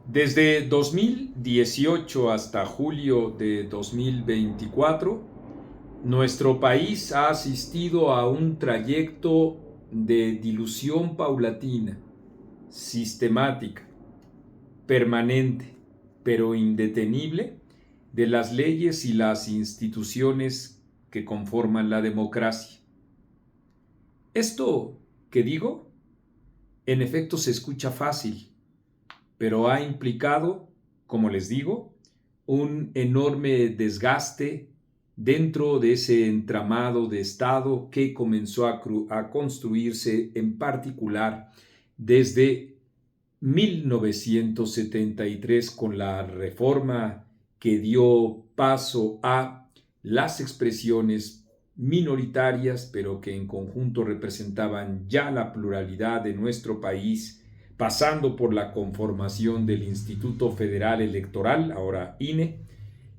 Desde 2018 hasta julio de 2024, nuestro país ha asistido a un trayecto de dilución paulatina, sistemática, permanente, pero indetenible, de las leyes y las instituciones que conforman la democracia. Esto que digo, en efecto, se escucha fácil, pero ha implicado, como les digo, un enorme desgaste dentro de ese entramado de Estado que comenzó a construirse en particular desde 1973 con la reforma que dio paso a las expresiones minoritarias, pero que en conjunto representaban ya la pluralidad de nuestro país, pasando por la conformación del Instituto Federal Electoral, ahora INE,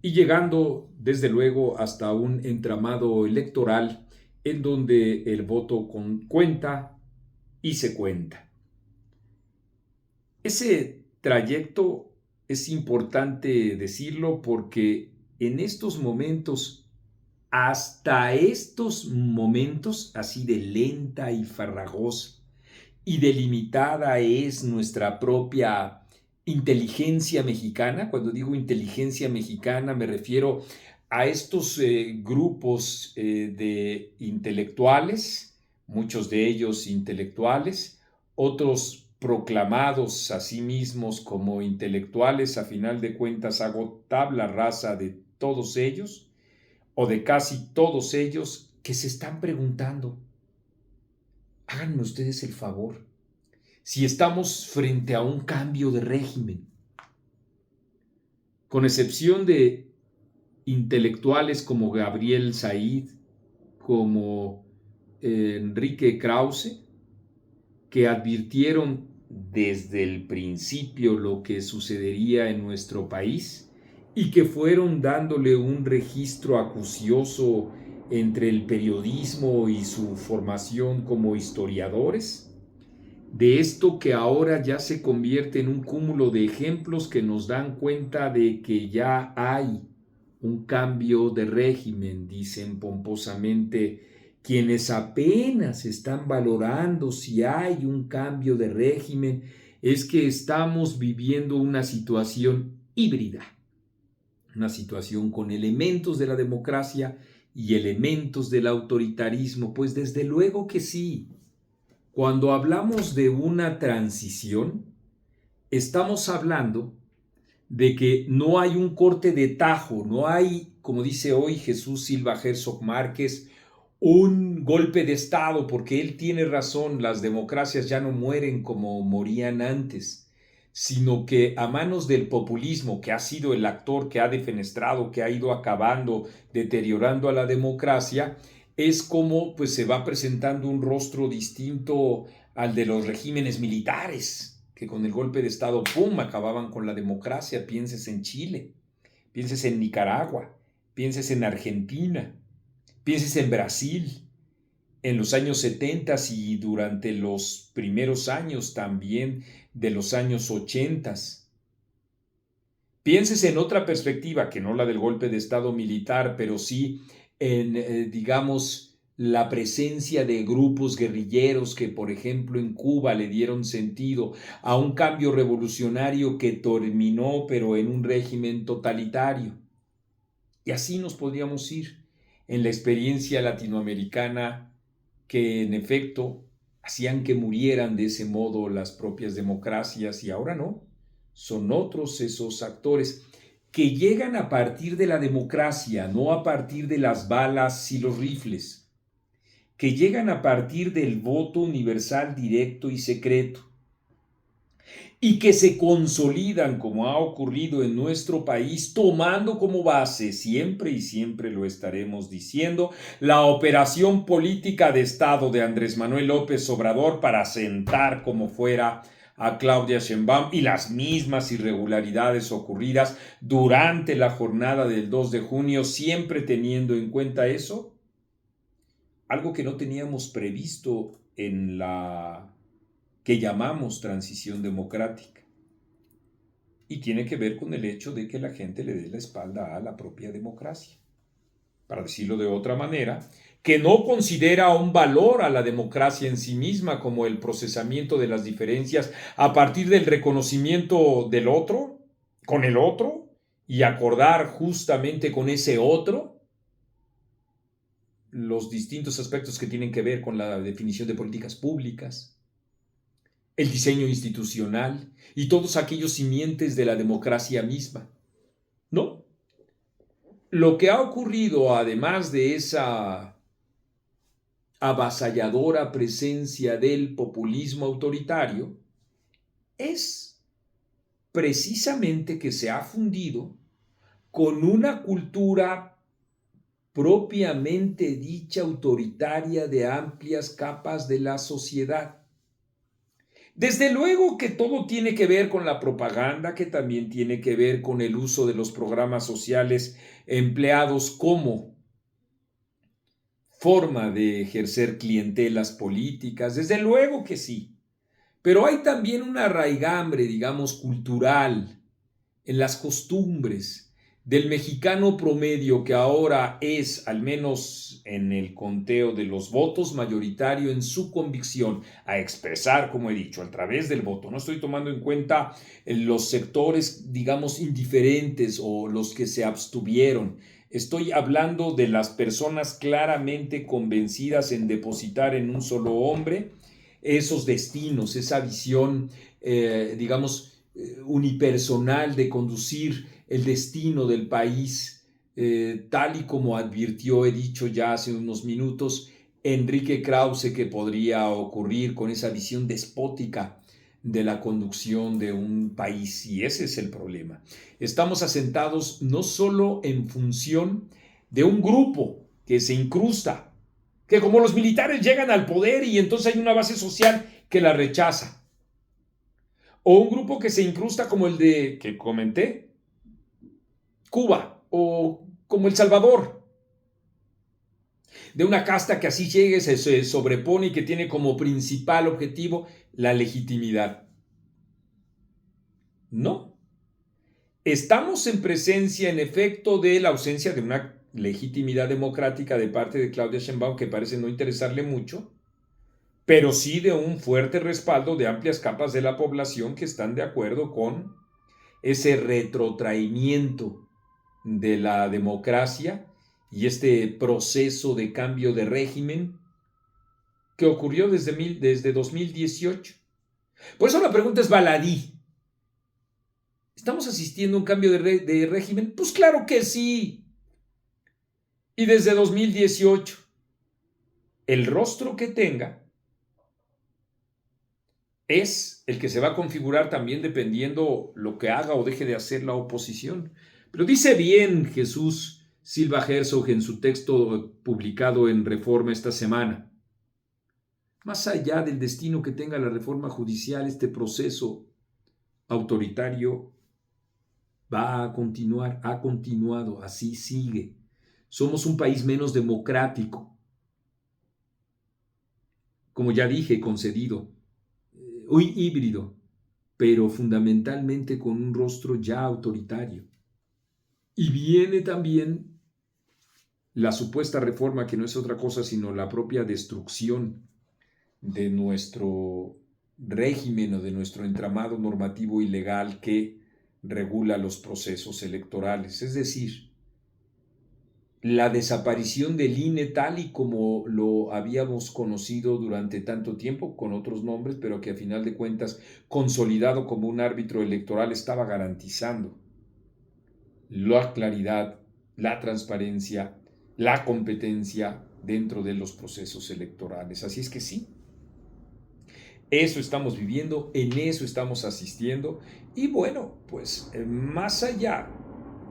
y llegando desde luego hasta un entramado electoral en donde el voto cuenta y se cuenta. Ese trayecto es importante decirlo porque en estos momentos, hasta estos momentos, así de lenta y farragosa y delimitada es nuestra propia inteligencia mexicana. Cuando digo inteligencia mexicana me refiero a estos grupos de intelectuales, muchos de ellos intelectuales, otros proclamados a sí mismos como intelectuales. A final de cuentas hago tabla rasa de todos ellos o de casi todos ellos, que se están preguntando, háganme ustedes el favor, si estamos frente a un cambio de régimen, con excepción de intelectuales como Gabriel Said, como Enrique Krause, que advirtieron desde el principio lo que sucedería en nuestro país y que fueron dándole un registro acucioso entre el periodismo y su formación como historiadores, de esto que ahora ya se convierte en un cúmulo de ejemplos que nos dan cuenta de que ya hay un cambio de régimen, dicen pomposamente quienes apenas están valorando si hay un cambio de régimen, es que estamos viviendo una situación híbrida, una situación con elementos de la democracia y elementos del autoritarismo. Pues desde luego que sí. Cuando hablamos de una transición, estamos hablando de que no hay un corte de tajo, no hay, como dice hoy Jesús Silva Herzog Márquez, un golpe de Estado, porque él tiene razón, las democracias ya no mueren como morían antes, sino que a manos del populismo, que ha sido el actor que ha defenestrado, que ha ido acabando, deteriorando a la democracia, es como pues se va presentando un rostro distinto al de los regímenes militares, que con el golpe de Estado, ¡pum!, acababan con la democracia. Pienses en Chile, pienses en Nicaragua, pienses en Argentina, pienses en Brasil, en los años 70 y durante los primeros años también de los años 80. Pienses en otra perspectiva, que no la del golpe de Estado militar, pero sí en, digamos, la presencia de grupos guerrilleros que, por ejemplo, en Cuba le dieron sentido a un cambio revolucionario que terminó, pero en un régimen totalitario. Y así nos podríamos ir en la experiencia latinoamericana que, en efecto, hacían que murieran de ese modo las propias democracias y ahora no. Son otros esos actores que llegan a partir de la democracia, no a partir de las balas y los rifles, que llegan a partir del voto universal directo y secreto, y que se consolidan, como ha ocurrido en nuestro país, tomando como base, siempre y siempre lo estaremos diciendo, la operación política de Estado de Andrés Manuel López Obrador para sentar como fuera a Claudia Sheinbaum y las mismas irregularidades ocurridas durante la jornada del 2 de junio, siempre teniendo en cuenta eso, algo que no teníamos previsto en la que llamamos transición democrática. y tiene que ver con el hecho de que la gente le dé la espalda a la propia democracia. Para decirlo de otra manera, que no considera un valor a la democracia en sí misma como el procesamiento de las diferencias a partir del reconocimiento del otro, con el otro, y acordar justamente con ese otro los distintos aspectos que tienen que ver con la definición de políticas públicas, el diseño institucional y todos aquellos simientes de la democracia misma. ¿No? Lo que ha ocurrido, además de esa avasalladora presencia del populismo autoritario, es precisamente que se ha fundido con una cultura propiamente dicha autoritaria de amplias capas de la sociedad. Desde luego que todo tiene que ver con la propaganda, que también tiene que ver con el uso de los programas sociales empleados como forma de ejercer clientelas políticas, desde luego que sí. Pero hay también una raigambre, digamos, cultural en las costumbres del mexicano promedio que ahora es, al menos en el conteo de los votos, mayoritario en su convicción a expresar, como he dicho, a través del voto. No estoy tomando en cuenta los sectores, digamos, indiferentes o los que se abstuvieron. Estoy hablando de las personas claramente convencidas en depositar en un solo hombre esos destinos, esa visión, digamos, unipersonal de conducir el destino del país, tal y como advirtió, he dicho ya hace unos minutos, Enrique Krause, que podría ocurrir con esa visión despótica de la conducción de un país. Y ese es el problema. Estamos asentados no solo en función de un grupo que se incrusta, que como los militares llegan al poder y entonces hay una base social que la rechaza, o un grupo que se incrusta como el de, que comenté, Cuba, o como El Salvador, de una casta que así llegue, se sobrepone y que tiene como principal objetivo la legitimidad. No. Estamos en presencia, en efecto, de la ausencia de una legitimidad democrática de parte de Claudia Sheinbaum, que parece no interesarle mucho, pero sí de un fuerte respaldo de amplias capas de la población que están de acuerdo con ese retrotraimiento de la democracia y este proceso de cambio de régimen que ocurrió desde 2018. Por eso la pregunta es baladí. ¿Estamos asistiendo a un cambio de régimen? Pues claro que sí. Y desde 2018, el rostro que tenga es el que se va a configurar también dependiendo lo que haga o deje de hacer la oposición. Pero dice bien Jesús Silva Herzog en su texto publicado en Reforma esta semana. Más allá del destino que tenga la reforma judicial, este proceso autoritario va a continuar, ha continuado, así sigue. Somos un país menos democrático, como ya dije, concedido, hoy híbrido, pero fundamentalmente con un rostro ya autoritario. Y viene también la supuesta reforma, que no es otra cosa sino la propia destrucción de nuestro régimen o de nuestro entramado normativo y legal que regula los procesos electorales. Es decir, la desaparición del INE tal y como lo habíamos conocido durante tanto tiempo, con otros nombres, pero que a final de cuentas, consolidado como un árbitro electoral, estaba garantizando la claridad, la transparencia, la competencia dentro de los procesos electorales. Así es que sí, eso estamos viviendo, en eso estamos asistiendo y bueno, pues más allá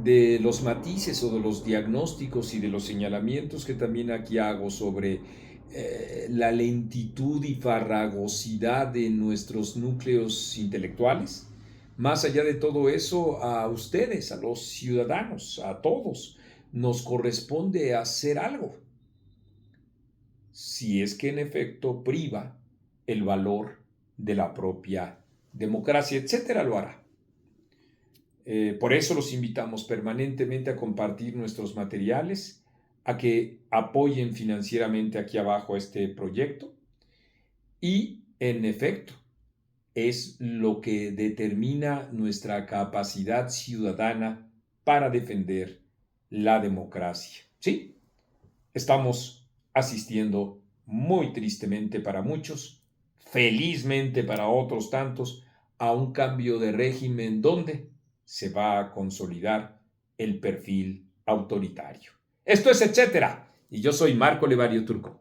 de los matices o de los diagnósticos y de los señalamientos que también aquí hago sobre la lentitud y farragosidad de nuestros núcleos intelectuales, más allá de todo eso, a ustedes, a los ciudadanos, a todos, nos corresponde hacer algo, si es que en efecto priva el valor de la propia democracia, etcétera, lo hará. Por eso los invitamos permanentemente a compartir nuestros materiales, a que apoyen financieramente aquí abajo este proyecto y, en efecto, es lo que determina nuestra capacidad ciudadana para defender la democracia. Sí, estamos asistiendo muy tristemente para muchos, felizmente para otros tantos, a un cambio de régimen donde se va a consolidar el perfil autoritario. Esto es Etcétera, y yo soy Marco Levario Turco.